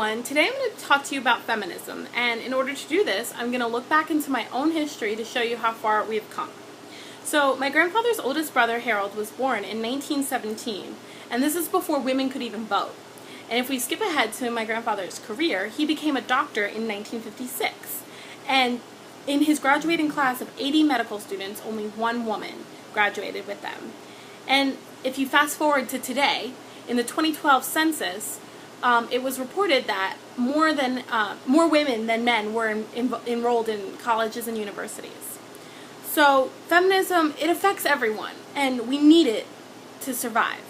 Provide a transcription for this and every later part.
everyone, today I'm going to talk to you about feminism, and in order to do this, I'm going to look back into my own history to show you how far we have come. So, my grandfather's oldest brother, Harold, was born in 1917, and this is before women could even vote. And if we skip ahead to my grandfather's career, he became a doctor in 1956, and in his graduating class of 80 medical students, only one woman graduated with them. And if you fast forward to today, in the 2012 census, it was reported that more women than men were enrolled in colleges and universities. So feminism, it affects everyone, and we need it to survive.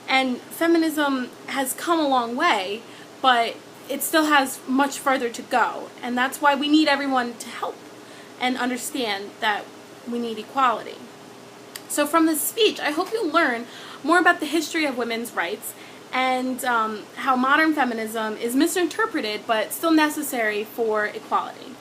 And feminism has come a long way, but it still has much further to go, and that's why we need everyone to help and understand that we need equality. So from this speech, I hope you'll learn more about the history of women's rights and how modern feminism is misinterpreted but still necessary for equality.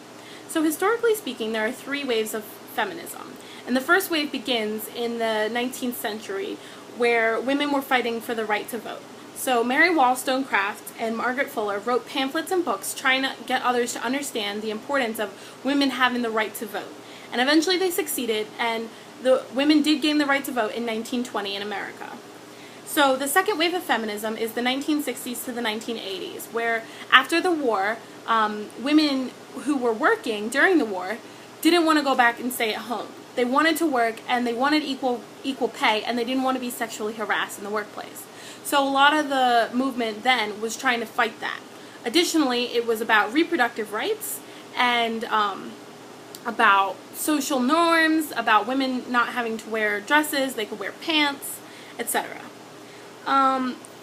So historically speaking, there are three waves of feminism. And the first wave begins in the 19th century, where women were fighting for the right to vote. So Mary Wollstonecraft and Margaret Fuller wrote pamphlets and books trying to get others to understand the importance of women having the right to vote. And eventually they succeeded, and the women did gain the right to vote in 1920 in America. So the second wave of feminism is the 1960s to the 1980s, where after the war, women who were working during the war didn't want to go back and stay at home. They wanted to work, and they wanted equal pay, and they didn't want to be sexually harassed in the workplace. So a lot of the movement then was trying to fight that. Additionally, it was about reproductive rights and about social norms, about women not having to wear dresses, they could wear pants, etc.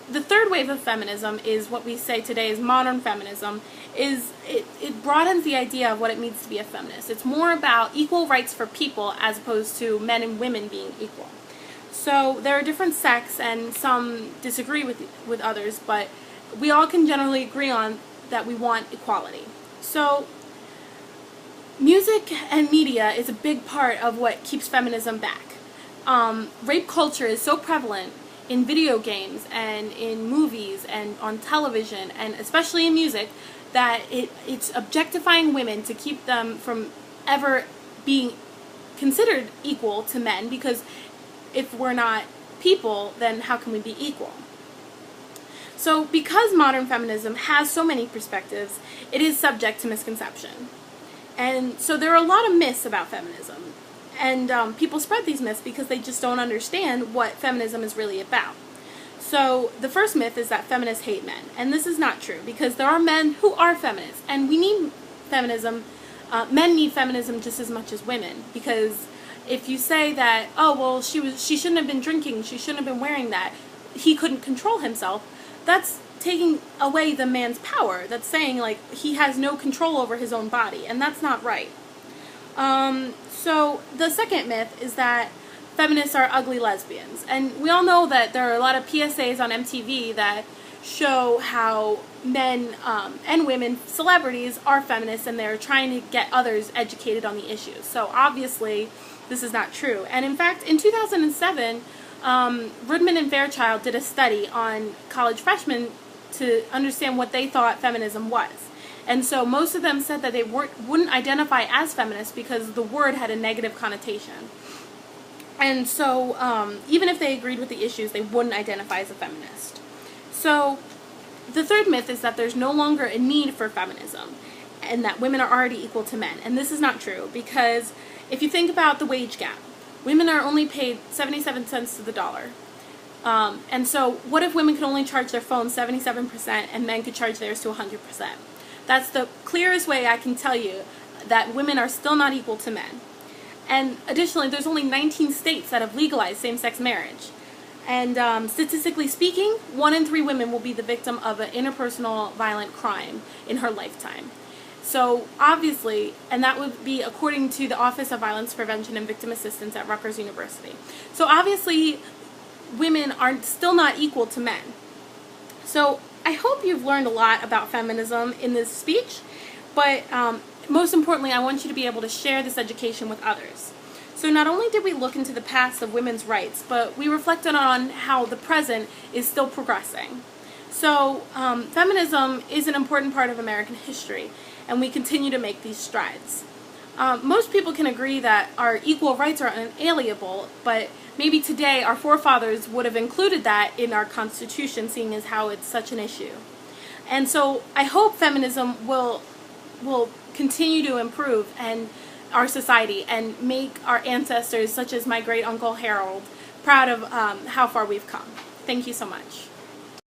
The third wave of feminism is what we say today is modern feminism. It broadens the idea of what it means to be a feminist. It's more about equal rights for people as opposed to men and women being equal. So there are different sects, and some disagree with others, but we all can generally agree on that we want equality. So music and media is a big part of what keeps feminism back. Rape culture is so prevalent in video games and in movies and on television, and especially in music, that it's objectifying women to keep them from ever being considered equal to men, because if we're not people, then how can we be equal? So because modern feminism has so many perspectives, it is subject to misconception. And so there are a lot of myths about feminism. And people spread these myths because they just don't understand what feminism is really about. So the first myth is that feminists hate men. And this is not true, because there are men who are feminists. And we need feminism. Men need feminism just as much as women. Because if you say that, oh, well, she shouldn't have been drinking, she shouldn't have been wearing that, he couldn't control himself, that's taking away the man's power. That's saying, like, he has no control over his own body. And that's not right. So the second myth is that feminists are ugly lesbians. And we all know that there are a lot of PSAs on MTV that show how men and women, celebrities, are feminists, and they're trying to get others educated on the issues. So obviously this is not true. And in fact, in 2007, Rudman and Fairchild did a study on college freshmen to understand what they thought feminism was. And so most of them said that they wouldn't identify as feminists because the word had a negative connotation. And so even if they agreed with the issues, they wouldn't identify as a feminist. So the third myth is that there's no longer a need for feminism and that women are already equal to men. And this is not true, because if you think about the wage gap, women are only paid 77 cents to the dollar. And so what if women could only charge their phone 77% and men could charge theirs to 100%? That's the clearest way I can tell you that women are still not equal to men. And additionally, there's only 19 states that have legalized same-sex marriage. And statistically speaking, 1 in 3 women will be the victim of an interpersonal violent crime in her lifetime. So obviously, and that would be according to the Office of Violence Prevention and Victim Assistance at Rutgers University. So obviously, women are still not equal to men. So I hope you've learned a lot about feminism in this speech, but most importantly, I want you to be able to share this education with others. So not only did we look into the past of women's rights, but we reflected on how the present is still progressing. So feminism is an important part of American history, and we continue to make these strides. Most people can agree that our equal rights are unalienable, but maybe today our forefathers would have included that in our Constitution, seeing as how it's such an issue. And so I hope feminism will continue to improve and our society and make our ancestors, such as my great uncle Harold, proud of how far we've come. Thank you so much.